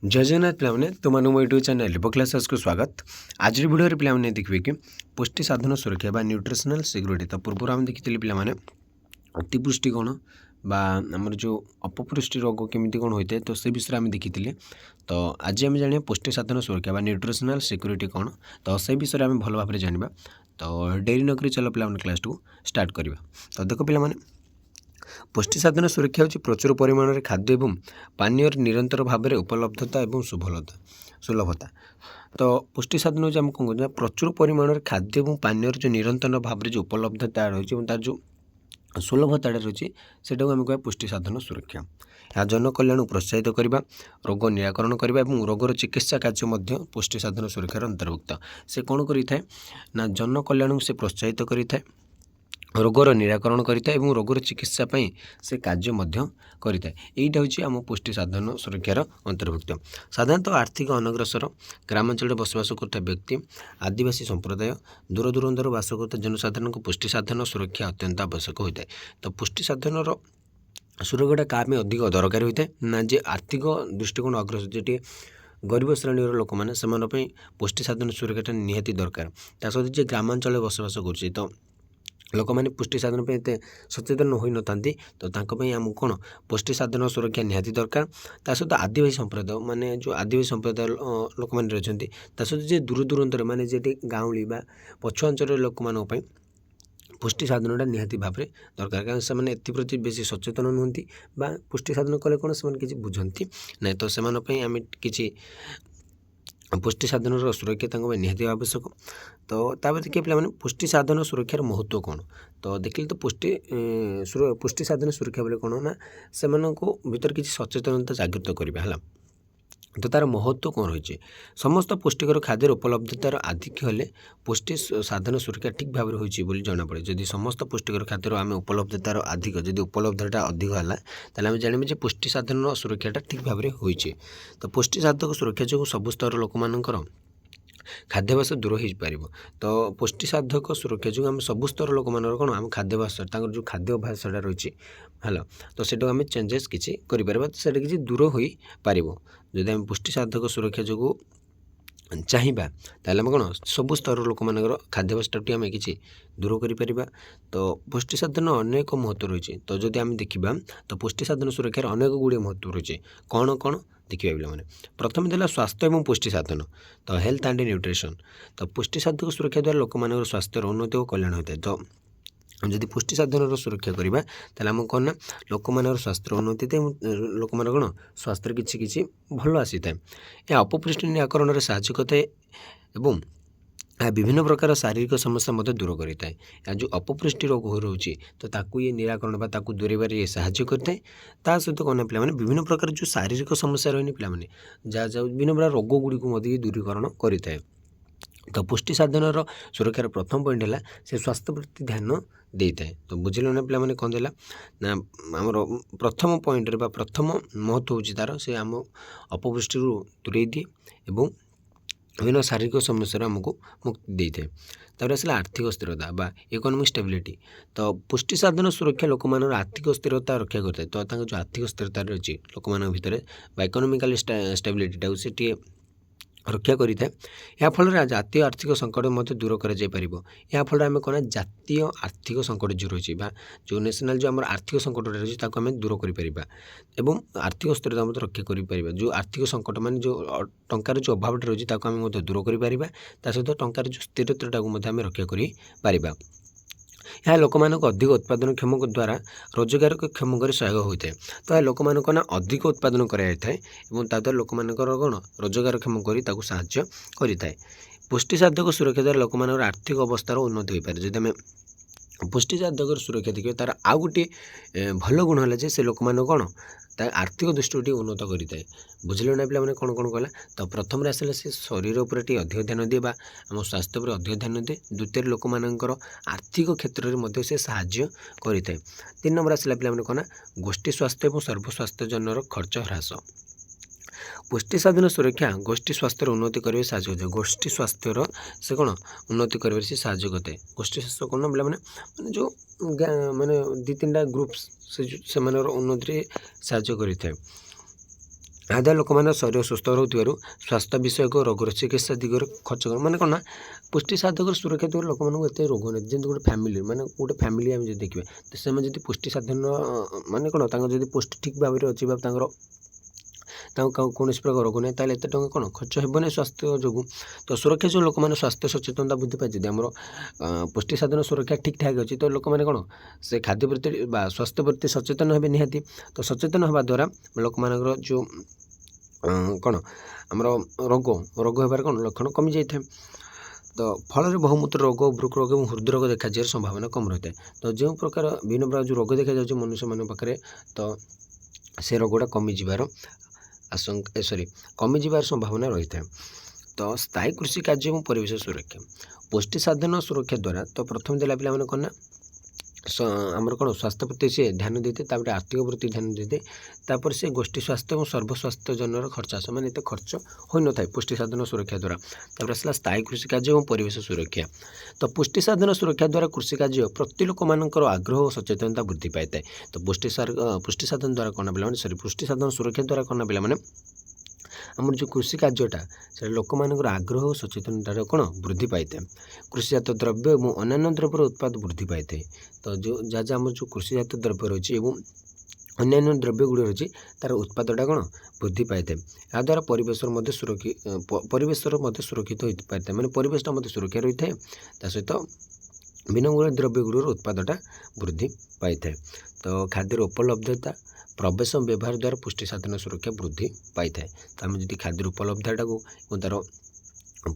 जय जगन्नाथ पे तुम मो यूट्यूब चैनल लिबो क्लासेस को स्वागत। आज भिडियो पे देखिए कि पुष्टि साधन सुरक्षा बा न्यूट्रिशनल सिक्योरिटी। तो पूर्व आम देखी पे अतिपुष्टि कौन बा आमर जो अपपुष्टि रोग केमी कौन होता है तो से विषय में देखी। तो आज आम जाना पुष्टि साधन सुरक्षा बा न्यूट्रिशनल सिक्योरिटी कौन, तो से विषय में भल भाव जाना। तो डेरी नक चलो पे क्लास को स्टार्ट करवा। तो देख पे पुष्टि साधन सुरक्षा होची प्रचुर परिमाण में खाद्य एवं पानीय निरंतर भाव में उपलब्धता एवं सुलभता। तो पुष्टि साधन होची कौन कहते प्रचुर परिमाण में खाद्य एवं पानीय जो निरंतर भाव में जो उपलब्धता रही तार जो सुलभता रही से आम कह पुष्टि साधन सुरक्षा। यह जनकल्याण प्रोत्साहित करने, रोग निराकरण करने और रोगर चिकित्सा कार्य पुष्टि साधन सुरक्षार अंतर्भुक्त। से कौन करें ना जनकल्याण से प्रोत्साहित करें, रोगर निराकरण करें और रोगर चिकित्सा से कार्य करें। यहीटा हूँ आम पुष्टि साधन सुरक्षार अंतर्भुक्त। साधारणतः आर्थिक अनग्रसर ग्रामांचल बसवास करता व्यक्ति, आदिवासी संप्रदाय, दूर दूरांतर बास करता जनसाधारण को पुष्टि साधन सुरक्षा अत्यंत आवश्यक होता है। तो पुष्टि साधन सुरक्षाटा क्या अधिक दरकार होता है ना जे आर्थिक दृष्टिकोण अग्रसर जी गरीब श्रेणी लोक मैंने पुष्टि साधन सुरक्षाटा निहाती दरकार। ता सहित जे ग्रामांचल बसवास कर तो लोक मैंने पुष्टि साधन पे एत सचेतन हो न था, तो आमको कौन पुष्टि साधन सुरक्षा निहाती दरकार। ता सहित आदिवासी संप्रदाय माने जो आदिवासी संप्रदाय लोक मैंने रही, ता सहित जे दूर दूरांतर माने जे गाँवली बा पछुआ अंचल लोक मानों पुष्टि साधनटा निहाती भाव में दरकार। कारण से एप्रति बेसी सचेतन नुहति बा पुष्टि साधन कले कौन से किसी बुझती ना, तो से आम कि पुष्टि साधन सुरक्षा निहाती आवश्यक। तो तापर देखिए पे पुष्टि साधन सुरक्षार महत्व कौन, तो देखिए तो पुष्टि साधन सुरक्षा बोले कौन ना से भीतर किसी सचेतनता जागृत करवा है। तो तार महत्व कौन रही, समस्त पुष्टिकर खाद्यर उपलब्धतार आधिक्य हेले पुष्टि साधन सुरक्षा ठीक भाव में होती जना पड़े। जदि समस्त पुष्टिकर खाद्यर आम उपलब्धतार अधिक जदि उपलब्धता अधिक है ताले आम जानवे पुष्टि साधन सुरक्षाटा ठीक भाव में होती। तो पुष्टि साधक सुरक्षा जो सब स्तर लोक मानकर खाद्याभ्यास दूर हो पार। तो पुष्टि साधक सुरक्षा जो आम सब स्तर लोक मान कौन आम खाद्याभ्यास जो खाद्याभ्यासटा रही है तो सेटा आम चेंजेस किसी करें तो किसी दूर हो पार। जदि आम पुष्टि साधक सुरक्षा जो चाहिए ताल आम कौन सब स्तर लोक मान खाद्याभ्यासटा आम कि दूर कर। तो पुष्टि साधन अनेक महत्व रही। तो जदि आम देखा तो पुष्टि साधन सुरक्षार अनेक गुड़े महत्व रही। कौन कौन देखिए पे प्रथम देला स्वास्थ्य और पुष्टि साधन, तो हेल्थ एंड न्यूट्रिशन। तो पुष्टि साधक सुरक्षा द्वारा लोक मान स्वास्थ्य उन्नति और कल्याण होता है। तो जदि पुष्टि साधन सुरक्षा करवा ताले आम कौन ना लोक मान स्वास्थ्य उन्नति थे, लोक मान कौन स्वास्थ्य किसी भल आसी था। यह अपपुष्टि निराकरण साहाय्य करता है एवं विभिन्न प्रकार शारीरिक समस्या दूर करता है। जो अपपुष्टि रोग हो रही तो ताकू ये निराकरण बा ताकू दूरेबार ये साहाय्य करता है। ता सहित कौन पे विभिन्न प्रकार जो शारीरिक समस्या रही पे जहाँ विभिन्न प्रकार रोग गुड़ी को दूरीकरण करता है। तो पुष्टि साधन सुरक्षार प्रथम पॉइंट है से स्वास्थ्य प्रति ध्यान देता है। तो बुझे ना पे कौन देला ना आमर प्रथम पॉइंट प्रथम महत्व होची तार से आम अपपुष्टि दूरे दिए एवं विभिन्न शारीरिक समस्या आमको मुक्ति देता है। तापर आसला आर्थिक स्थिरता बा इकोनॉमिक स्टेबिलिटी। तो पुष्टि साधन सुरक्षा लोक मान आर्थिक स्थिरता रक्षा करता है। तो जो आर्थिक स्थिरता रही लोक मान भितर इकोनॉमिकल स्टेबिलिटी से रक्षा करें। या फल जातीय आर्थिक संकट दूर कर फल आम कौन जातीय आर्थिक संकट जो रही जो नेशनल जो आम आर्थिक संकट रही आम दूर कर आर्थिक स्थिरता रक्षा कर। जो आर्थिक संकट मान जो टंकार जो अभाव रही आम दूर कर सहित टंकार जो स्थिरता आम रक्षा कर। यह लोक मानक अधिक उत्पादन क्षम द्वारा रोजगार क्षम कर सहायक होता है। तो यह लोक मानक ना अधिक उत्पादन कराए और लोक मानकर कौन रोजगार क्षम कर साहाय्य करता है। पुष्टि साधक सुरक्षा द्वारा लोक मान आर्थिक अवस्थार उन्नति हो पाए। जब आम पुष्टि साधक सुरक्षा देखिए तार आउ गोटे भल गुण है से लोक मान कौन आर्थिक दृष्टि उन्नत करता है। बुझे ना पे कौन कौन कहला। तो प्रथम आसला से शरीर उपर अधिक ध्यान दिए आम स्वास्थ्य पर अधिक ध्यान दिए। द्वितीय लोक मानकर आर्थिक क्षेत्र में से साहाय्य करता है। 3 नंबर आसला पे कौन गोष्ठी स्वास्थ्य और सर्वस्वास्थ्य जनर खर्च ह्रास। पुष्टि साधन सुरक्षा गोष्ठी स्वास्थ्य उन्नति कर साहय करता है। गोष्ठी स्वास्थ्यर से कौन उन्नति कर साहय करता है। गोष्ठी स्वास्थ्य कौन बोले मैंने जो मैंने 2-3टा ग्रुप से उन्नति साहय करता है। ଏହାଦ୍ୱାରା ଲୋକମାନଙ୍କ ଶରୀର ସୁସ୍ଥ ରହୁଥିବାରୁ ସ୍ୱାସ୍ଥ୍ୟ ବିଷୟକ ରୋଗର ଚିକିତ୍ସା ଦିଗରେ ଖର୍ଚ୍ଚ ମାନେ କ'ଣ ନା ପୁଷ୍ଟି ସାଧକର ସୁରକ୍ଷା ଦ୍ୱାରା ଲୋକମାନଙ୍କୁ ଏତେ ରୋଗ ନାହିଁ। ଯେମିତି ଗୋଟେ ଫ୍ୟାମିଲି ମାନେ ଗୋଟେ ଫ୍ୟାମିଲି ଆମେ ଯଦି ଦେଖିବା ତ ସେମାନେ ଯଦି ପୁଷ୍ଟି ସାଧନ ମାନେ କ'ଣ ତାଙ୍କର ଯଦି ପୁଷ୍ଟି ଠିକ୍ ଭାବରେ ଅଛି ବା ତାଙ୍କୁ କୌଣସି ପ୍ରକାର ରୋଗ ନାହିଁ ତାହେଲେ ଏତେ ଟଙ୍କା କ'ଣ ଖର୍ଚ୍ଚ ହେବ ନାହିଁ ସ୍ୱାସ୍ଥ୍ୟ ଯୋଗୁଁ। ତ ସୁରକ୍ଷା ଯୋଗୁଁ ଲୋକମାନେ ସ୍ୱାସ୍ଥ୍ୟ ସଚେତନତା ବୃଦ୍ଧି ପାଏ। ଯଦି ଆମର ପୁଷ୍ଟି ସାଧନ ସୁରକ୍ଷା ଠିକ୍ ଠାକ୍ ଅଛି ତ ଲୋକମାନେ କ'ଣ ସେ ଖାଦ୍ୟ ପ୍ରତି ବା ସ୍ୱାସ୍ଥ୍ୟ ପ୍ରତି ସଚେତନ ହେବେ ନିହାତି। ତ ସଚେତନ ହେବା ଦ୍ୱାରା ଲୋକମାନଙ୍କର ଯେଉଁ କ'ଣ ଆମର ରୋଗ ହେବାର କ'ଣ ଲକ୍ଷଣ କମିଯାଇଥାଏ। ତ ଫଳରେ ବହୁମୂତ୍ର ରୋଗ, ବୃକ୍ ରୋଗ ଏବଂ ହୃଦରୋଗ ଦେଖାଯିବାର ସମ୍ଭାବନା କମ୍ ରହିଥାଏ। ତ ଯେଉଁ ପ୍ରକାର ବିଭିନ୍ନ ପ୍ରକାର ଯେଉଁ ରୋଗ ଦେଖାଯାଉଛି ମନୁଷ୍ୟମାନଙ୍କ ପାଖରେ ତ ସେ ରୋଗଟା କମିଯିବାର ସମ୍ଭାବନା ରହିଥାଏ। ତ ସ୍ଥାୟୀ କୃଷି କାର୍ଯ୍ୟ ଏବଂ ପରିବେଶ ସୁରକ୍ଷା ପୁଷ୍ଟି ସାଧନ ସୁରକ୍ଷା ଦ୍ୱାରା ତ ପ୍ରଥମେ ଦେଲା ପିଲାମାନେ କ'ଣ ନା ଆମର କ'ଣ ସ୍ୱାସ୍ଥ୍ୟ ପ୍ରତି ସେ ଧ୍ୟାନ ଦେଇଥାଏ, ତାପରେ ଆର୍ଥିକ ପ୍ରତି ଧ୍ୟାନ ଦେଇଥାଏ, ତାପରେ ସେ ଗୋଷ୍ଠୀ ସ୍ୱାସ୍ଥ୍ୟ ଏବଂ ସର୍ବସ୍ୱାସ୍ଥ୍ୟ ଜନର ଖର୍ଚ୍ଚ ଆସେ ମାନେ ଏତେ ଖର୍ଚ୍ଚ ହୋଇନଥାଏ ପୁଷ୍ଟି ସାଧନ ସୁରକ୍ଷା ଦ୍ୱାରା। ତାପରେ ଆସିଲା ସ୍ଥାୟୀ କୃଷି କାର୍ଯ୍ୟ ଏବଂ ପରିବେଶ ସୁରକ୍ଷା। ତ ପୁଷ୍ଟି ସାଧନ ସୁରକ୍ଷା ଦ୍ୱାରା କୃଷି କାର୍ଯ୍ୟ ପ୍ରତି ଲୋକମାନଙ୍କର ଆଗ୍ରହ ଓ ସଚେତନତା ବୃଦ୍ଧି ପାଇଥାଏ। ତ ପୁଷ୍ଟି ସାଧନ ଦ୍ୱାରା କ'ଣ ପିଲାମାନେ ପୁଷ୍ଟି ସାଧନ ସୁରକ୍ଷା ଦ୍ୱାରା କ'ଣ ପିଲାମାନେ ଆମର ଯେଉଁ କୃଷି କାର୍ଯ୍ୟଟା ସେଟା ଲୋକମାନଙ୍କର ଆଗ୍ରହ ଓ ସଚେତନତାର କ'ଣ ବୃଦ୍ଧି ପାଇଥାଏ। କୃଷିଜାତ ଦ୍ରବ୍ୟ ଏବଂ ଅନ୍ୟାନ୍ୟ ଦ୍ରବ୍ୟର ଉତ୍ପାଦ ବୃଦ୍ଧି ପାଇଥାଏ। ତ ଯାହା ଆମର ଯେଉଁ କୃଷିଜାତ ଦ୍ରବ୍ୟ ରହିଛି ଏବଂ ଅନ୍ୟାନ୍ୟ ଦ୍ରବ୍ୟ ଗୁଡ଼ିକ ରହିଛି ତା'ର ଉତ୍ପାଦଟା କ'ଣ ବୃଦ୍ଧି ପାଇଥାଏ। ଏହାଦ୍ୱାରା ପରିବେଶର ମଧ୍ୟ ସୁରକ୍ଷିତ ହୋଇପାରିଥାଏ, ମାନେ ପରିବେଶଟା ମଧ୍ୟ ସୁରକ୍ଷା ରହିଥାଏ। ତା ସହିତ ବିଭିନ୍ନ ଗୁଡ଼ିଏ ଦ୍ରବ୍ୟ ଗୁଡ଼ିକର ଉତ୍ପାଦଟା ବୃଦ୍ଧି ପାଇଥାଏ। ତ ଖାଦ୍ୟର ଉପଲବ୍ଧତା, ପ୍ରବେଶ ବ୍ୟବହାର ଦ୍ୱାରା ପୁଷ୍ଟି ସାଧନ ସୁରକ୍ଷା ବୃଦ୍ଧି ପାଇଥାଏ। ତ ଆମେ ଯଦି ଖାଦ୍ୟର ଉପଲବ୍ଧତାକୁ ଏବଂ ତା'ର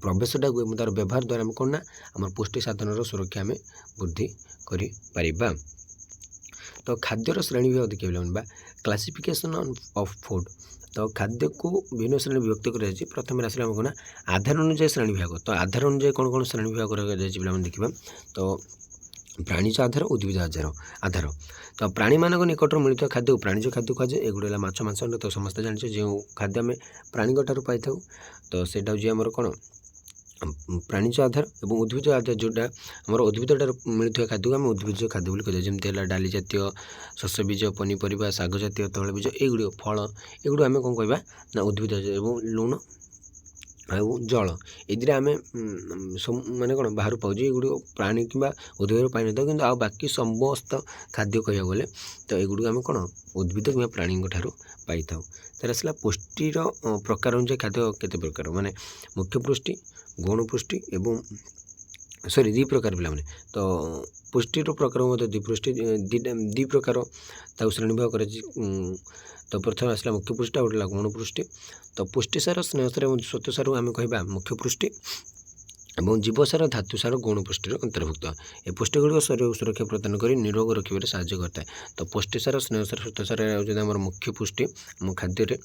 ପ୍ରବେଶଟାକୁ ଏବଂ ତା'ର ବ୍ୟବହାର ଦ୍ୱାରା ଆମେ କ'ଣ ନା ଆମର ପୁଷ୍ଟି ସାଧନର ସୁରକ୍ଷା ଆମେ ବୃଦ୍ଧି କରିପାରିବା। ତ ଖାଦ୍ୟର ଶ୍ରେଣୀବିଭାଗ ଦେଖିବା ବା କ୍ଲାସିଫିକେସନ୍ ଅଫ୍ ଫୁଡ୍। ତ ଖାଦ୍ୟକୁ ବିଭିନ୍ନ ଶ୍ରେଣୀ ବିଭକ୍ତ କରାଯାଇଛି। ପ୍ରଥମେ ଆସିଲା ଆମେ କ'ଣ ଆଧାର ଅନୁଯାୟୀ ଶ୍ରେଣୀବିଭାଗ। ତ ଆଧାର ଅନୁଯାୟୀ କ'ଣ ଶ୍ରେଣୀବିଭାଗ କରାଯାଇଛି ପିଲାମାନେ ଦେଖିବା। ତ ପ୍ରାଣୀଜ ଆଧାର, ଉଦ୍ଭିଦ ଆଧାର। ତ ପ୍ରାଣୀମାନଙ୍କ ନିକଟରୁ ମିଳୁଥିବା ଖାଦ୍ୟକୁ ପ୍ରାଣୀଜ ଖାଦ୍ୟ କୁହାଯାଏ। ଏଗୁଡ଼ା ହେଲା ମାଛ, ମାଂସ, ଅଣ୍ଡା। ତ ସମସ୍ତେ ଜାଣିଛ ଯେଉଁ ଖାଦ୍ୟ ଆମେ ପ୍ରାଣୀଙ୍କ ଠାରୁ ପାଇଥାଉ ତ ସେଇଟା ହେଉଛି ଆମର କ'ଣ ପ୍ରାଣୀଜ ଆଧାର। ଏବଂ ଉଦ୍ଭିଦ ଆଧାର ଯେଉଁଟା ଆମର ଉଦ୍ଭିଦଠାରୁ ମିଳୁଥିବା ଖାଦ୍ୟକୁ ଆମେ ଉଦ୍ଭିଜ ଖାଦ୍ୟ ବୋଲି କୁହାଯାଏ। ଯେମିତି ହେଲା ଡାଲି ଜାତୀୟ, ଶସ୍ୟବୀଜ, ପନିପରିବା, ଶାଗ ଜାତୀୟ, ତୈଳବୀଜ, ଏଗୁଡ଼ିକ ଫଳ, ଏଗୁଡ଼ିକ ଆମେ କ'ଣ କହିବା ନା ଉଦ୍ଭିଦ। ଏବଂ ଲୁଣ ଆଉ ଜଳ ଏଥିରେ ଆମେ ମାନେ କ'ଣ ବାହାରୁ ପାଉଛୁ। ଏଗୁଡ଼ିକ ପ୍ରାଣୀ କିମ୍ବା ଉଦ୍ଭିଦରୁ ପାଇନଥାଉ, କିନ୍ତୁ ଆଉ ବାକି ସମସ୍ତ ଖାଦ୍ୟ କହିବାକୁ ଗଲେ ତ ଏଗୁଡ଼ିକ ଆମେ କ'ଣ ଉଦ୍ଭିଦ କିମ୍ବା ପ୍ରାଣୀଙ୍କ ଠାରୁ ପାଇଥାଉ। ତା'ର ଆସିଲା ପୁଷ୍ଟିର ପ୍ରକାର ଅନୁଯାୟୀ ଖାଦ୍ୟ କେତେ ପ୍ରକାର, ମାନେ ମୁଖ୍ୟ ପୁଷ୍ଟି, ଗୌଣ ପୁଷ୍ଟି ଏବଂ ଦୁଇ ପ୍ରକାର ପିଲାମାନେ। ତ ପୁଷ୍ଟିର ପ୍ରକାର ମଧ୍ୟ ଦୁଇ ପ୍ରକାର ତାକୁ ଶ୍ରେଣୀବିଭାଗ କରାଯାଇଛି। ତ ପ୍ରଥମେ ଆସିଲା ମୁଖ୍ୟ ପୁଷ୍ଟି, ଆଉ ଗୋଟେ ହେଲା ଗୌଣ ପୁଷ୍ଟି। ତ ପୁଷ୍ଟିସାର, ସ୍ନେହସାର ଏବଂ ଶ୍ୱେତସାରକୁ ଆମେ କହିବା ମୁଖ୍ୟ ପୁଷ୍ଟି ଏବଂ ଜୀବସାର, ଧାତୁସାର ଗୌଣ ପୁଷ୍ଟିର ଅନ୍ତର୍ଭୁକ୍ତ। ଏ ପୁଷ୍ଟିଗୁଡ଼ିକ ଶରୀରକୁ ସୁରକ୍ଷା ପ୍ରଦାନ କରି ନିରୋଗ ରଖିବାରେ ସାହାଯ୍ୟ କରିଥାଏ। ତ ପୁଷ୍ଟିସାର, ସ୍ନେହସାର, ଶ୍ୱେତସାର ହେଉଛନ୍ତି ଆମର ମୁଖ୍ୟ ପୁଷ୍ଟି ଆମ ଖାଦ୍ୟରେ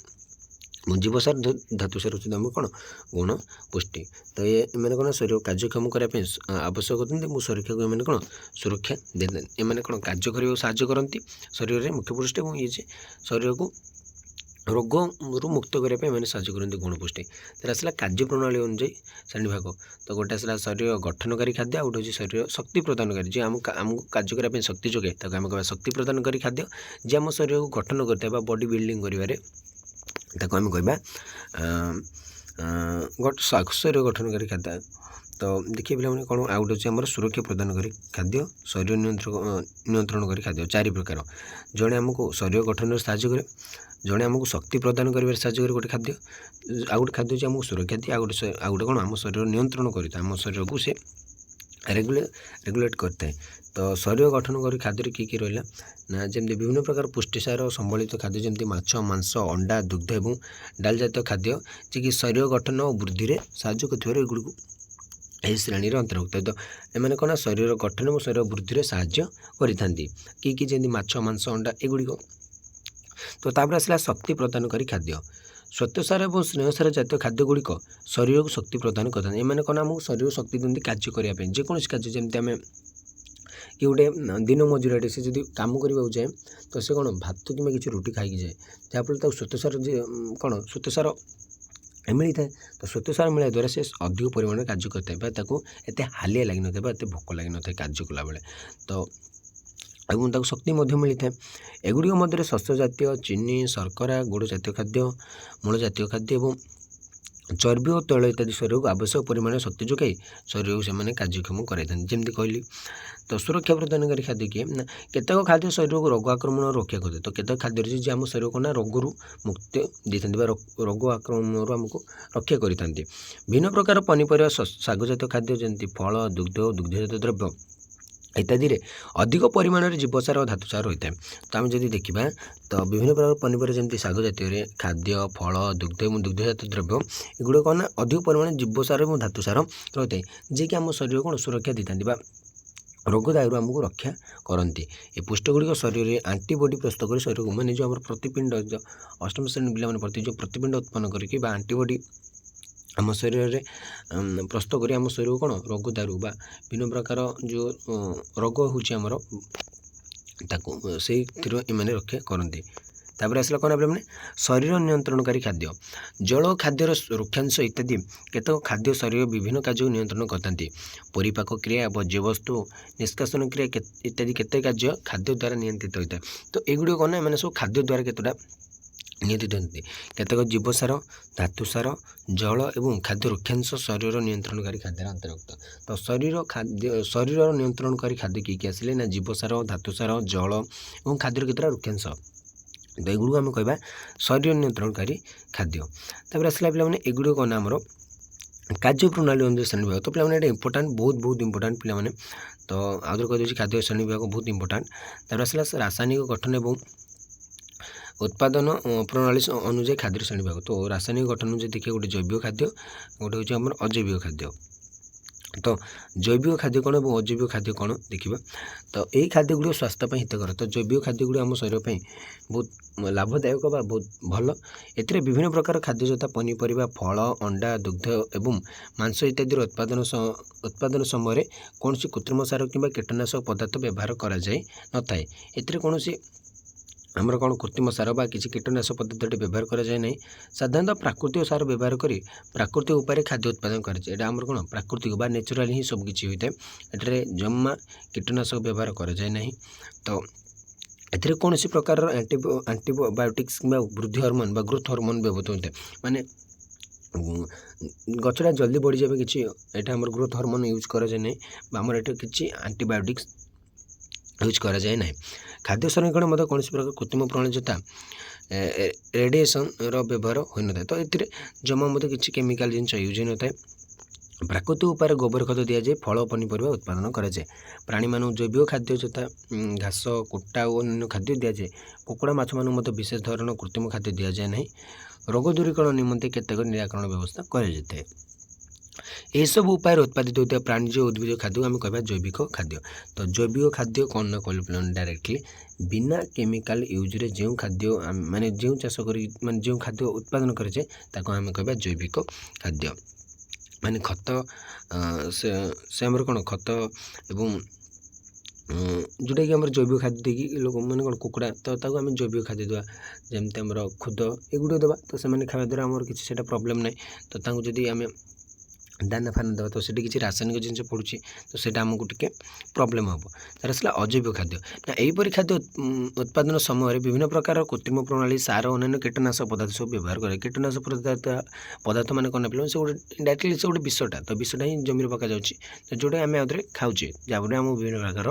ଏବଂ ଜୀବସାର, ଧାତୁସାର ହେଉଛନ୍ତି ଆମର କ'ଣ ଗୌଣ ପୁଷ୍ଟି। ତ ଏମାନେ କ'ଣ ଶରୀର କାର୍ଯ୍ୟକ୍ଷମ କରିବା ପାଇଁ ଆବଶ୍ୟକ ଅଛନ୍ତି ଏବଂ ଶରୀରକୁ ଏମାନେ କ'ଣ ସୁରକ୍ଷା ଦେଇଥାନ୍ତି। ଏମାନେ କ'ଣ କାର୍ଯ୍ୟ କରିବାକୁ ସାହାଯ୍ୟ କରନ୍ତି ଶରୀରରେ ମୁଖ୍ୟ ପୁଷ୍ଟି, ଏବଂ ଇଏ ଯେ ଶରୀରକୁ ରୋଗରୁ ମୁକ୍ତ କରିବା ପାଇଁ ଏମାନେ ସାହାଯ୍ୟ କରନ୍ତି ଗୌଣ ପୁଷ୍ଟି। ତା'ର ଆସିଲା କାର୍ଯ୍ୟ ପ୍ରଣାଳୀ ଅନୁଯାୟୀ ଶ୍ରେଣୀବିଭାଗ। ତ ଗୋଟେ ଆସିଲା ଶରୀର ଗଠନକାରୀ ଖାଦ୍ୟ, ଆଉ ଗୋଟେ ହେଉଛି ଶରୀର ଶକ୍ତି ପ୍ରଦାନକାରୀ, ଯିଏ ଆମକୁ କାର୍ଯ୍ୟ କରିବା ପାଇଁ ଶକ୍ତି ଯୋଗାଏ ତାକୁ ଆମେ କହିବା ଶକ୍ତି ପ୍ରଦାନକାରୀ ଖାଦ୍ୟ। ଯିଏ ଆମ ଶରୀରକୁ ଗଠନ କରିଥାଏ ବା ବଡି ବିଲ୍ଡିଂ କରିବାରେ ତାକୁ ଆମେ କହିବା ଶରୀର ଗଠନକାରୀ ଖାଦ୍ୟ। ତ ଦେଖିବା ପିଲାମାନେ କ'ଣ ଆଉ ଗୋଟେ ହେଉଛି ଆମର ସୁରକ୍ଷା ପ୍ରଦାନକାରୀ ଖାଦ୍ୟ, ଶରୀର ନିୟନ୍ତ୍ରଣକାରୀ ଖାଦ୍ୟ। 4 ପ୍ରକାର। ଜଣେ ଆମକୁ ଶରୀର ଗଠନରେ ସାହାଯ୍ୟ କରେ, ଜଣେ ଆମକୁ ଶକ୍ତି ପ୍ରଦାନ କରିବାରେ ସାହାଯ୍ୟ କରେ ଗୋଟେ ଖାଦ୍ୟ, ଆଉ ଗୋଟେ ଖାଦ୍ୟ ହେଉଛି ଆମକୁ ସୁରକ୍ଷା ଦିଏ, ଆଉ ଗୋଟେ କ'ଣ ଆମ ଶରୀର ନିୟନ୍ତ୍ରଣ କରିଥାଏ, ଆମ ଶରୀରକୁ ସେ ରେଗୁଲେଟ୍ କରିଥାଏ। ତ ଶରୀର ଗଠନ କରି ଖାଦ୍ୟରେ କିଏ ରହିଲା ନା ଯେମିତି ବିଭିନ୍ନ ପ୍ରକାର ପୁଷ୍ଟିସାର ସମ୍ବଳିତ ଖାଦ୍ୟ ଯେମିତି ମାଛ, ମାଂସ, ଅଣ୍ଡା, ଦୁଗ୍ଧ ଏବଂ ଡାଲି ଜାତୀୟ ଖାଦ୍ୟ, ଯିଏକି ଶରୀର ଗଠନ ଓ ବୃଦ୍ଧିରେ ସାହାଯ୍ୟ କରୁଥିବାରୁ ଏଗୁଡ଼ିକୁ ଏହି ଶ୍ରେଣୀରେ ଅନ୍ତର୍ଭୁକ୍ତ। ତ ଏମାନେ କ'ଣ ଶରୀର ଗଠନ ଏବଂ ଶରୀର ବୃଦ୍ଧିରେ ସାହାଯ୍ୟ କରିଥାନ୍ତି। କି ଯେମିତି ମାଛ, ମାଂସ, ଅଣ୍ଡା ଏଗୁଡ଼ିକ। ତ ତାପରେ ଆସିଲା ଶକ୍ତି ପ୍ରଦାନକାରୀ ଖାଦ୍ୟ। ଶ୍ୱେତସାର ଏବଂ ସ୍ନେହସାର ଜାତୀୟ ଖାଦ୍ୟଗୁଡ଼ିକ ଶରୀରକୁ ଶକ୍ତି ପ୍ରଦାନ କରିଥାନ୍ତି। ଏମାନେ କ'ଣ ଆମକୁ ଶରୀର ଶକ୍ତି ଦିଅନ୍ତି କାର୍ଯ୍ୟ କରିବା ପାଇଁ, ଯେକୌଣସି କାର୍ଯ୍ୟ। ଯେମିତି ଆମେ କି ଗୋଟେ ଦିନ ମଜୁରିଆଟେ ସେ ଯଦି କାମ କରିବାକୁ ଯାଏ ତ ସେ କ'ଣ ଭାତ କିମ୍ବା କିଛି ରୁଟି ଖାଇକି ଯାଏ, ଯାହାଫଳରେ ତାକୁ ଶ୍ୱେତସାର ମିଳିଥାଏ। ତ ଶ୍ୱେତସାର ମିଳିବା ଦ୍ୱାରା ସେ ଅଧିକ ପରିମାଣରେ କାର୍ଯ୍ୟ କରିଥାଏ ବା ତାକୁ ଏତେ ହାଲିଆ ଲାଗିନଥାଏ ବା ଏତେ ଭୋକ ଲାଗିନଥାଏ କାର୍ଯ୍ୟ କଲାବେଳେ। ତ ଏବଂ ତାକୁ ଶକ୍ତି ମଧ୍ୟ ମିଳିଥାଏ। ଏଗୁଡ଼ିକ ମଧ୍ୟରେ ଶସ୍ୟ ଜାତୀୟ, ଚିନି, ଶର୍କରା, ଗୁଡ଼ ଜାତୀୟ ଖାଦ୍ୟ, ମୂଳ ଜାତୀୟ ଖାଦ୍ୟ ଏବଂ ଚର୍ବି ଓ ତୈଳ ଇତ୍ୟାଦି ଶରୀରକୁ ଆବଶ୍ୟକ ପରିମାଣରେ ଶକ୍ତି ଯୋଗାଇ ଶରୀରକୁ ସେମାନେ କାର୍ଯ୍ୟକ୍ଷମ କରାଇଥାନ୍ତି। ଯେମିତି କହିଲି, ତ ସୁରକ୍ଷା ପ୍ରଦାନକାରୀ ଖାଦ୍ୟ କିଏ ନା କେତେକ ଖାଦ୍ୟ ଶରୀରକୁ ରୋଗ ଆକ୍ରମଣରୁ ରକ୍ଷା କରିଥାଏ। ତ କେତେକ ଖାଦ୍ୟ ରହିଛି ଯେ ଆମ ଶରୀରକୁ ନା ରୋଗରୁ ମୁକ୍ତି ଦେଇଥାନ୍ତି ବା ରୋଗ ଆକ୍ରମଣରୁ ଆମକୁ ରକ୍ଷା କରିଥାନ୍ତି। ଭିନ୍ନ ପ୍ରକାର ପନିପରିବା, ଶାଗ ଜାତୀୟ ଖାଦ୍ୟ ଯେମିତି ଫଳ, ଦୁଗ୍ଧ ଓ ଦୁଗ୍ଧଜାତ ଦ୍ରବ୍ୟ ଇତ୍ୟାଦିରେ ଅଧିକ ପରିମାଣରେ ଜୀବସାର ଓ ଧାତୁସାର ରହିଥାଏ। ତ ଆମେ ଯଦି ଦେଖିବା ତ ବିଭିନ୍ନ ପ୍ରକାର ପନିପରିବା ଯେମିତି ଶାଗ ଜାତୀୟରେ ଖାଦ୍ୟ, ଫଳ, ଦୁଗ୍ଧ ଏବଂ ଦୁଗ୍ଧଜାତ ଦ୍ରବ୍ୟ ଏଗୁଡ଼ିକ କ'ଣ ନା ଅଧିକ ପରିମାଣରେ ଜୀବସାର ଏବଂ ଧାତୁସାର ରହିଥାଏ, ଯିଏକି ଆମ ଶରୀରକୁ କ'ଣ ସୁରକ୍ଷା ଦେଇଥାନ୍ତି ବା ରୋଗ ଦାଉରୁ ଆମକୁ ରକ୍ଷା କରନ୍ତି। ଏ ପୁଷ୍ଟିଗୁଡ଼ିକ ଶରୀରରେ ଆଣ୍ଟିବଡି ପ୍ରସ୍ତୁତ କରି ଶରୀରକୁ ମାନେ ଯେଉଁ ଆମର ପ୍ରତିପିଣ୍ଡ ଅଷ୍ଟମ ଶ୍ରେଣୀ ପିଲାମାନେ ପ୍ରତି ଯେଉଁ ପ୍ରତିପିଣ୍ଡ ଉତ୍ପନ୍ନ କରିକି ବା ଆଣ୍ଟିବଡି ଆମ ଶରୀରରେ ପ୍ରସ୍ତୁତ କରି ଆମ ଶରୀରକୁ କ'ଣ ରୋଗ ଦାଉରୁ ବା ବିଭିନ୍ନ ପ୍ରକାର ଯେଉଁ ରୋଗ ହେଉଛି ଆମର ତାକୁ ସେଇଥିରୁ ଏମାନେ ରକ୍ଷା କରନ୍ତି। ତାପରେ ଆସିଲା କ'ଣ ମାନେ ଶରୀର ନିୟନ୍ତ୍ରଣକାରୀ ଖାଦ୍ୟ, ଜଳ ଖାଦ୍ୟର ରକ୍ଷାଂଶ ଇତ୍ୟାଦି କେତେକ ଖାଦ୍ୟ ଶରୀର ବିଭିନ୍ନ କାର୍ଯ୍ୟକୁ ନିୟନ୍ତ୍ରଣ କରିଥାନ୍ତି। ପରିପାକ କ୍ରିୟା, ବର୍ଜ୍ୟବସ୍ତୁ ନିଷ୍କାସନ କ୍ରିୟା ଇତ୍ୟାଦି କେତେ କାର୍ଯ୍ୟ ଖାଦ୍ୟ ଦ୍ୱାରା ନିୟନ୍ତ୍ରିତ ହୋଇଥାଏ। ତ ଏଗୁଡ଼ିକ କ'ଣ ନା ଏମାନେ ସବୁ ଖାଦ୍ୟ ଦ୍ୱାରା କେତେଟା ନିୟନ୍ତ୍ରିତ ହୋଇଥାଏ। କେତେକ ଜୀବସାର, ଧାତୁସାର, ଜଳ ଏବଂ ଖାଦ୍ୟ ରକ୍ଷାଂଶ ଶରୀର ନିୟନ୍ତ୍ରଣକାରୀ ଖାଦ୍ୟର ଅନ୍ତର୍ଭୁକ୍ତ। ତ ଶରୀରର ନିୟନ୍ତ୍ରଣକାରୀ ଖାଦ୍ୟ କିଏ ଆସିଲେ ନା ଜୀବସାର, ଧାତୁସାର, ଜଳ ଏବଂ ଖାଦ୍ୟର କେତେଟା ରକ୍ଷାଂଶ। ତ ଏଗୁଡ଼ିକୁ ଆମେ କହିବା ଶରୀର ନିୟନ୍ତ୍ରଣକାରୀ ଖାଦ୍ୟ। ତାପରେ ଆସିଲା ପିଲାମାନେ ଏଗୁଡ଼ିକ କ'ଣ ଆମର କାର୍ଯ୍ୟ ପ୍ରଣାଳୀ ଅନୁଯାୟୀ ଶ୍ରେଣୀ ବିଭାଗ। ତ ପିଲାମାନେ ଏଇଟା ଇମ୍ପୋର୍ଟାଣ୍ଟ, ବହୁତ ଇମ୍ପୋର୍ଟାଣ୍ଟ ପିଲାମାନେ। ତ ଆଉଥରେ କହିଦେଉଛି ଖାଦ୍ୟ ଶ୍ରେଣୀ ବିଭାଗ ବହୁତ ଇମ୍ପୋର୍ଟାଣ୍ଟ। ତାପରେ ଆସିଲା ରାସାୟନିକ ଗଠନ ଏବଂ ଉତ୍ପାଦନ ପ୍ରଣାଳୀ ଅନୁଯାୟୀ ଖାଦ୍ୟ ଶ୍ରେଣୀ ବିଭାଗ। ତ ରାସାୟନିକ ଗଠନ ଅନୁଯାୟୀ ଦେଖିବା ଗୋଟେ ଜୈବିକ ଖାଦ୍ୟ, ଗୋଟେ ହେଉଛି ଆମର ଅଜୈବିକ ଖାଦ୍ୟ। ତ ଜୈବିକ ଖାଦ୍ୟ କ'ଣ ଏବଂ ଅଜୈବିକ ଖାଦ୍ୟ କ'ଣ ଦେଖିବା। ତ ଏହି ଖାଦ୍ୟଗୁଡ଼ିକ ସ୍ୱାସ୍ଥ୍ୟ ପାଇଁ ହିତକର। ତ ଜୈବିକ ଖାଦ୍ୟଗୁଡ଼ିକ ଆମ ଶରୀର ପାଇଁ ବହୁତ ଲାଭଦାୟକ ବା ବହୁତ ଭଲ। ଏଥିରେ ବିଭିନ୍ନ ପ୍ରକାର ଖାଦ୍ୟ ଯଥା ପନିପରିବା, ଫଳ, ଅଣ୍ଡା, ଦୁଗ୍ଧ ଏବଂ ମାଂସ ଇତ୍ୟାଦିର ଉତ୍ପାଦନ ସମୟରେ କୌଣସି କୃତ୍ରିମ ସାର କିମ୍ବା କୀଟନାଶକ ପଦାର୍ଥ ବ୍ୟବହାର କରାଯାଇ ନଥାଏ। ଏଥିରେ କୌଣସି ଆମର କ'ଣ କୃତ୍ରିମ ସାର ବା କିଛି କୀଟନାଶକ ପଦାର୍ଥଟି ବ୍ୟବହାର କରାଯାଏ ନାହିଁ। ସାଧାରଣତଃ ପ୍ରାକୃତିକ ସାର ବ୍ୟବହାର କରି ପ୍ରାକୃତିକ ଉପାୟରେ ଖାଦ୍ୟ ଉତ୍ପାଦନ କରାଯାଏ। ଏଇଟା ଆମର କ'ଣ ପ୍ରାକୃତିକ ବା ନ୍ୟାଚୁରାଲି ହିଁ ସବୁକିଛି ହୋଇଥାଏ। ଏଠାରେ ଜମା କୀଟନାଶକ ବ୍ୟବହାର କରାଯାଏ ନାହିଁ। ତ ଏଥିରେ କୌଣସି ପ୍ରକାରର ଆଣ୍ଟିବାୟୋଟିକ୍ସ କିମ୍ବା ବୃଦ୍ଧି ହର୍ମୋନ୍ ବା ଗ୍ରୋଥ୍ ହର୍ମୋନ୍ ବ୍ୟବହୃତ ହୋଇଥାଏ। ମାନେ ଗଛଟା ଜଲ୍ଦି ବଢ଼ିଯିବା ପାଇଁ କିଛି ଏଇଟା ଆମର ଗ୍ରୋଥ୍ ହର୍ମୋନ୍ ୟୁଜ୍ କରାଯାଏ ନାହିଁ ବା ଆମର ଏଠି କିଛି ଆଣ୍ଟିବାୟୋଟିକ୍ସ ୟୁଜ୍ କରାଯାଏ ନାହିଁ। ଖାଦ୍ୟ ସଂରକ୍ଷଣ ମଧ୍ୟ କୌଣସି ପ୍ରକାର କୃତ୍ରିମ ପ୍ରଣାଳୀ ଯଥା ରେଡ଼ିଏସନ୍ର ବ୍ୟବହାର ହୋଇନଥାଏ। ତ ଏଥିରେ ଜମା ମଧ୍ୟ କିଛି କେମିକାଲ ଜିନିଷ ୟୁଜ୍ ହୋଇନଥାଏ। ପ୍ରାକୃତିକ ଉପାୟରେ ଗୋବର ଖତ ଦିଆଯାଇ ଫଳ ପନିପରିବା ଉତ୍ପାଦନ କରାଯାଏ। ପ୍ରାଣୀମାନଙ୍କୁ ଜୈବିକ ଖାଦ୍ୟ ଯଥା ଘାସ, କୁଟା ଓ ଅନ୍ୟାନ୍ୟ ଖାଦ୍ୟ ଦିଆଯାଏ। କୁକୁଡ଼ା, ମାଛମାନଙ୍କୁ ମଧ୍ୟ ବିଶେଷ ଧରଣର କୃତ୍ରିମ ଖାଦ୍ୟ ଦିଆଯାଏ ନାହିଁ। ରୋଗ ଦୂରୀକରଣ ନିମନ୍ତେ କେତେକ ନିରାକରଣ ବ୍ୟବସ୍ଥା କରାଯାଇଥାଏ। ଏହିସବୁ ଉପାୟରେ ଉତ୍ପାଦିତ ହୋଇଥିବା ପ୍ରାଣୀଜ ଓ ଉଦ୍ଭିଜ ଖାଦ୍ୟକୁ ଆମେ କହିବା ଜୈବିକ ଖାଦ୍ୟ। ତ ଜୈବିକ ଖାଦ୍ୟ କ'ଣ ନା କହିଲେ ପିଲାମାନେ ଡାଇରେକ୍ଟଲି ବିନା କେମିକାଲ ୟୁଜ୍ରେ ଯେଉଁ ଖାଦ୍ୟ ମାନେ ଯେଉଁ ଚାଷ କରି ମାନେ ଯେଉଁ ଖାଦ୍ୟ ଉତ୍ପାଦନ କରାଯାଏ ତାକୁ ଆମେ କହିବା ଜୈବିକ ଖାଦ୍ୟ। ମାନେ ଖତ ସେ ଆମର କ'ଣ ଖତ ଏବଂ ଯେଉଁଟାକି ଆମର ଜୈବିକ ଖାଦ୍ୟ ଦେଇକି ଲୋକମାନେ କ'ଣ କୁକୁଡ଼ା ତ ତାକୁ ଆମେ ଜୈବିକ ଖାଦ୍ୟ ଦେବା। ଯେମିତି ଆମର ଖୁଦ ଏଗୁଡ଼ିକ ଦେବା। ତ ସେମାନେ ଖାଇବା ଦ୍ୱାରା ଆମର କିଛି ସେଇଟା ପ୍ରୋବ୍ଲେମ୍ ନାହିଁ। ତ ତାଙ୍କୁ ଯଦି ଆମେ ଦାନା ଫାନା ଦେବା ତ ସେଠି କିଛି ରାସାୟନିକ ଜିନିଷ ପଡ଼ୁଛି, ତ ସେଇଟା ଆମକୁ ଟିକେ ପ୍ରୋବ୍ଲେମ୍ ହେବ। ତାର ଆସିଲା ଅଜୈବିକ ଖାଦ୍ୟ। ନା ଏହିପରି ଖାଦ୍ୟ ଉତ୍ପାଦନ ସମୟରେ ବିଭିନ୍ନ ପ୍ରକାର କୃତ୍ରିମ ପ୍ରଣାଳୀ, ସାର, ଅନ୍ୟାନ୍ୟ କୀଟନାଶକ ପଦାର୍ଥ ସବୁ ବ୍ୟବହାର କରାଯାଏ। କୀଟନାଶକ ପଦାର୍ଥ ମାନେ କ'ଣ ପିଲା ସେ ଗୋଟେ ଡାଇରେକ୍ଟଲି ସେ ଗୋଟେ ବିଷଟା, ତ ବିଷଟା ହିଁ ଜମିରେ ପକାଯାଉଛି, ତ ଯେଉଁଟା ଆମେ ଆଉଥରେ ଖାଉଛେ, ଯାହାଫଳରେ ଆମକୁ ବିଭିନ୍ନ ପ୍ରକାର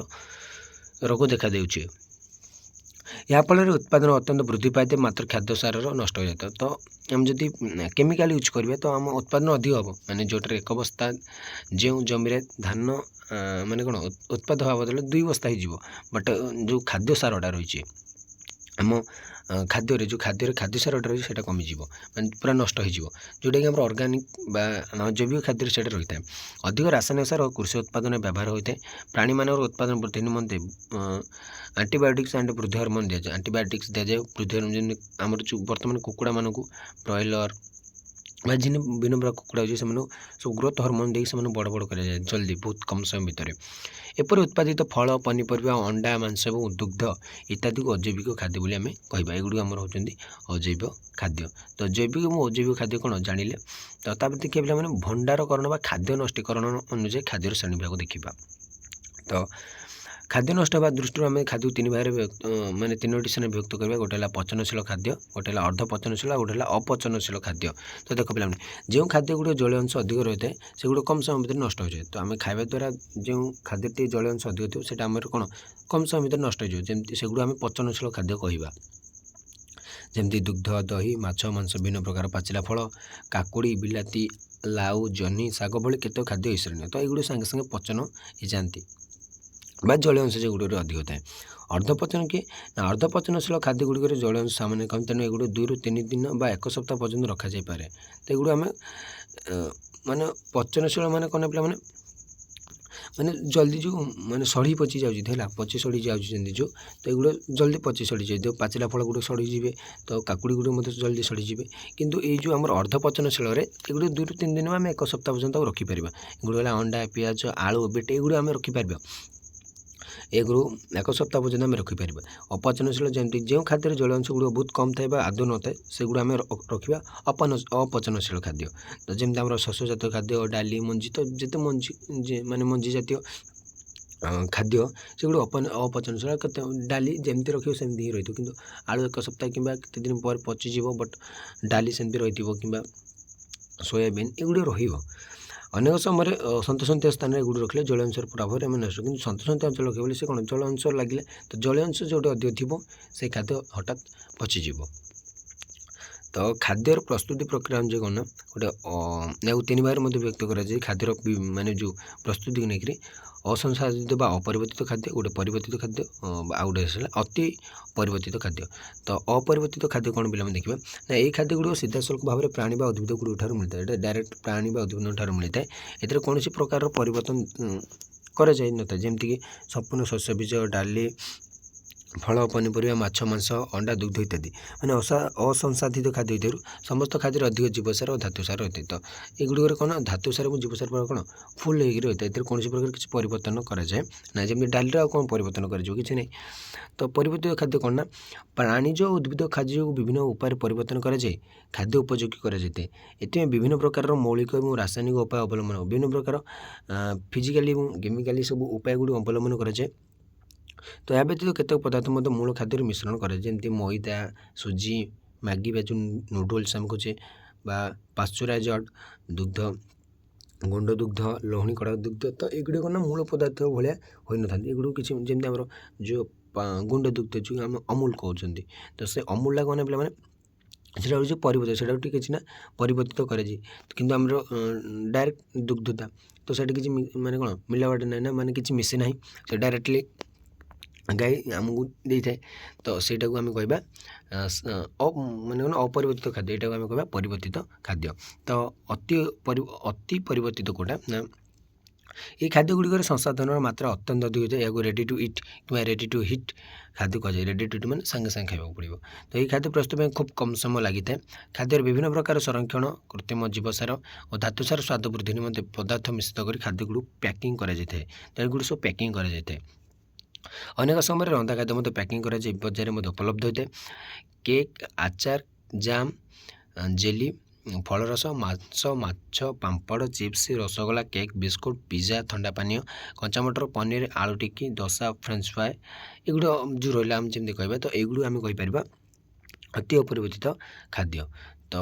ରୋଗ ଦେଖାଦେଉଛି। ଏହାଫଳରେ ଉତ୍ପାଦନ ଅତ୍ୟନ୍ତ ବୃଦ୍ଧି ପାଇଥାଏ, ମାତ୍ର ଖାଦ୍ୟ ସାରର ନଷ୍ଟ ହୋଇଯାଇଥାଏ। ତ ଆମେ ଯଦି କେମିକାଲ ୟୁଜ୍ କରିବା ତ ଆମ ଉତ୍ପାଦନ ଅଧିକ ହେବ। ମାନେ ଯେଉଁଟାରେ ଏକ ବସ୍ତା ଯେଉଁ ଜମିରେ ଧାନ ମାନେ କ'ଣ ଉତ୍ପାଦ ହେବା ବଦଳରେ 2 ବସ୍ତା ହେଇଯିବ, ବଟ୍ ଯେଉଁ ଖାଦ୍ୟ ସାରଟା ରହିଛି ଆମ ଖାଦ୍ୟରେ ଯେଉଁ ଖାଦ୍ୟ ସାରଟା ରହିଛି ସେଇଟା କମିଯିବ, ମାନେ ପୁରା ନଷ୍ଟ ହୋଇଯିବ। ଯେଉଁଟାକି ଆମର ଅର୍ଗାନିକ୍ ବା ଜୈବିକ ଖାଦ୍ୟରେ ସେଇଟା ରହିଥାଏ। ଅଧିକ ରାସାୟନିକ ସାର କୃଷି ଉତ୍ପାଦନରେ ବ୍ୟବହାର ହୋଇଥାଏ। ପ୍ରାଣୀମାନଙ୍କର ଉତ୍ପାଦନ ବୃଦ୍ଧି ନିମନ୍ତେ ଆଣ୍ଟିବାୟୋଟିକ୍ସ ଆଣ୍ଡ ବୃଦ୍ଧି ହର୍ମୋନ୍ ଦିଆଯାଏ। ଆଣ୍ଟିବାୟୋଟିକ୍ସ ଦିଆଯାଏ ବୃଦ୍ଧି ହର୍ମୋନ୍, ଯେମିତି ଆମର ଯେଉଁ ବର୍ତ୍ତମାନ କୁକୁଡ଼ାମାନଙ୍କୁ ବ୍ରଏଲର୍ ବା ଯେମିତି ବିଭିନ୍ନ ପ୍ରକାର କୁକୁଡ଼ା ହେଉଛି ସେମାନଙ୍କୁ ସବୁ ଗ୍ରୋଥ୍ ହର୍ମୋନ୍ ଦେଇକି ସେମାନଙ୍କୁ ବଡ଼ କରାଯାଏ ଜଲ୍ଦି ବହୁତ କମ୍ ସମୟ ଭିତରେ। ଏପରି ଉତ୍ପାଦିତ ଫଳ, ପନିପରିବା, ଅଣ୍ଡା, ମାଂସ ଏବଂ ଦୁଗ୍ଧ ଇତ୍ୟାଦିକୁ ଅଜୈବିକ ଖାଦ୍ୟ ବୋଲି ଆମେ କହିବା। ଏଗୁଡ଼ିକ ଆମର ହେଉଛନ୍ତି ଅଜୈବ ଖାଦ୍ୟ। ତ ଜୈବିକ ଏବଂ ଅଜୈବିକ ଖାଦ୍ୟ କ'ଣ ଜାଣିଲେ। ତ ତାପରେ ଦେଖିବା ପିଲାମାନେ ଭଣ୍ଡାରକରଣ ବା ଖାଦ୍ୟ ନଷ୍ଟୀକରଣ ଅନୁଯାୟୀ ଖାଦ୍ୟର ଶ୍ରେଣୀ ବିଭାଗ ଦେଖିବା। ତ खाद्य नष्ट होगा दृष्टि आम खाद्य तीन भाग माने तीनोटी सेन विभक्त करवा गोटे पचनशील खाद्य गोटे अर्ध पचनशील गोटे अपचनशील खाद्य। तो देख पे जो खाद्य गुड़ जल अंश अधिक रही है से गुड़ कम समय भितर नष्ट हो जाए। तो आम खावा द्वारा जो खाद्य जल अंश अधिक थो से कौन कम समय भितर नष्ट हो जमी से गुड़ आम पचनशील खाद्य कहवा। जमती दुग्ध दही माछ मांस विभिन्न प्रकार पाचिला फल काकुड़ी बिलाती लाउ जह्नी शाग भली केत खाद्य ईश्वरणीय। तो ये सागे सागे पचन हो जाती बा जल अंश से गुड़ अधिक थाए। अर्धपचन कि अर्धपचनशील खाद्य गुड़िक जल अंश सामान्य कम तेणु एगुड़ 2 ରୁ 3 दिन बा 1 सप्ताह पर्यटन रखा जाए पारे। तो एगुड़ आम माने पचनशील माने कौन पे माने जल्दी जो माने सड़ी पची जाऊँगी पची सड़ी जाऊँगी जो तो एगुड़ जल्दी पची सड़ी जाए। पाचिला फल गुड़ सड़ी जाए तो काकुड़ी गुड़ मत जल्दी सड़ी जाए। किंतु ये जो आम अर्धपचनशील एगुड़ 2 ରୁ 3 दिन आम 1 सप्ताह पर्यटन रखिपर। एगुड़ अंडा पियाज आलू बीट एगुड़ आम रखिपर 1 ରୁ 1 सप्ताह पर्यटन आम रखिपर। अपचनशील जमी जो खाद्य जल अंश गुड़ बहुत कम थाए आदौ न थाए से गुड़ आम रखा अपचनशील खाद्य। तो जमी आम शस्य जातीय खाद्य डाली मंजी तो जिते मंजी माने मंजी जातीय खाद्य से गुड़ अपचनशील डाली जमती रखिए सेमती ही रही कि आलू 1 सप्ताह कि दिन पर पचिज बट डाली सेमती रही कि सोयाबीन एगुड़ रही। अनेक समय सन्तसन्तीय स्थान में गुड़ रखिले जल अंश प्रभाव में नष्ट कि सन्तसन्तीय अंचल रखे से कौन जल अंश लगे तो जल अंश जो अधिक थी से खाद्य हठात पचिज। तो खाद्यर प्रस्तुति प्रक्रिया जो कौन गोटे 3 भाग में व्यक्त कराए। खाद्यर माने जो प्रस्तुति को लेकर असंसाधित बा अपरिवर्तित खाद्य गोटे परिवर्तित खाद्य आ गोटे अति परिवर्तित खाद्य। तो अपरिवर्तित खाद्य कौन पे देखा ना ये खाद्य गुड़ सीधा सल्ख भाव में प्राणी उद्भिद गुड़ मिलता है। डायरेक्ट प्राणी उद्भिद मिलता है। ये कौन प्रकार परिवर्तन कर जमीक संपूर्ण शस्य बीज डाली फल पनीपरिया माछ मांस अंडा दुग्ध इत्यादि मैंने असंसाधित खाद्य होता समस्त खाद्य अधिक जीवसार और धातुसार रही है। तो युगुड़ कौन धातुसार और जीवसार कौन फुल होगी रही है। कौन प्रकार किसी परिवर्तन कराए ना जमी डाली कौन परिवर्तन कर। तो परिवर्तित खाद्य कौन ना प्राणीज उद्भिद खाद्य जो विभिन्न उपाय परिवर्तन कराए खाद्य उपयोगी कराए। ये विभिन्न प्रकार मौलिक और रासायनिक उपाय अवलम्बन विभिन्न प्रकार फिजिकाली और केमिकाली सब उपाय गुड़ अवलम्बन कराए। तो या व्यतीत केतक पदार्थ मूल खाद्य मिश्रण कराए जमी मैदा सुजी मैगी बा जो नूडल्स आम कहे बा पाश्चराइज्ड दुग्ध गुंड दुग्ध लोहणी कड़ा दुग्ध। तो युगुड़ ना मूल पदार्थ भाया हो न था। युगुड़ किसी जमी आम जो गुंड दुग्ध जो आम अमूल कहते तो से अमूल कौन पे सेटा हूँ परिवर्तित से किसी ना परिवर्तित कराए कि आम डायरेक्ट दुग्ध था तो से किसी माने कौन मिलावट ना ना माने किसी मिसे ना से डायरेक्टली गाई आमको दे थाए। तो सेटा को आम कहवा माने कौन अपरिवर्तित खाद्य यहाँ आम कहवा परिवर्तित खाद्य। तो अति परिवर्तित कोटा ना ये खाद्य गुड़िक संसाधन मात्रा अत्यंत अधिक होता है। या रेडी टू इट कि रेडी टू हिट खाद्य कहुए। रेडी टू इट मैंने सांगे सांगे खावा पड़ो। तो ये खाद्य प्रस्तुत में खूब कम समय लगी था। खाद्य विभिन्न प्रकार संरक्षण कृत्रिम जीवसार और धातुसार स्वाद वृद्धि निमंते पदार्थ मिश्रित कर खाद्य गुड़ पैकिंग कराए। तो ये सब पैकिंग कराए। अनेक समय रंधा खाद्य मत पैकिंग कराए बजार में उपलब्ध होता है। केक आचार जाम जेली फल रस मांस माछ पांपड़ chips rasagola cake biscuit pizza ठंडा पानी कंचा मटर पनीर आलू टिक्की दोसा फ्रेंच फ्राए एगुड़ जो रहा जमी कह। तो युगुड़ आम कहीपर अति अपरिवर्तित खाद्य। तो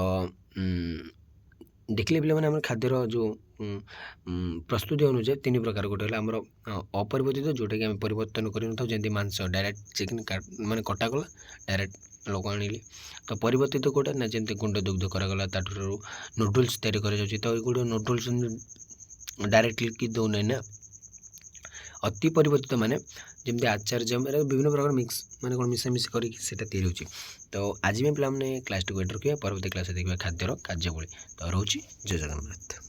देखिले पे मैंने खाद्यर जो प्रस्तुति अनुसार 3 प्रकार गोटे आमर अपरिवर्तित जोटा कि आम परिवर्तन कर जमी मांस डायरेक्ट चिकेन माने कटागला डायरेक्ट लोक आनिले। तो परिवर्तित कोटा ना जमी गुंड दुग्ध करागला ताठू नूडल्स तैयारी कर। तो ये नूडल्स डायरेक्टली कि दौना ना अति परिवर्तित माने जमी आचार जम विभिन्न प्रकार मिक्स माने कौन मिसामिशी करटा तैयारी होची। तो आज भी पे क्लास 2 रखिए परवर्ती क्लास देखिए खाद्यर कार्यावली। तो रोची जय जगन्नाथ।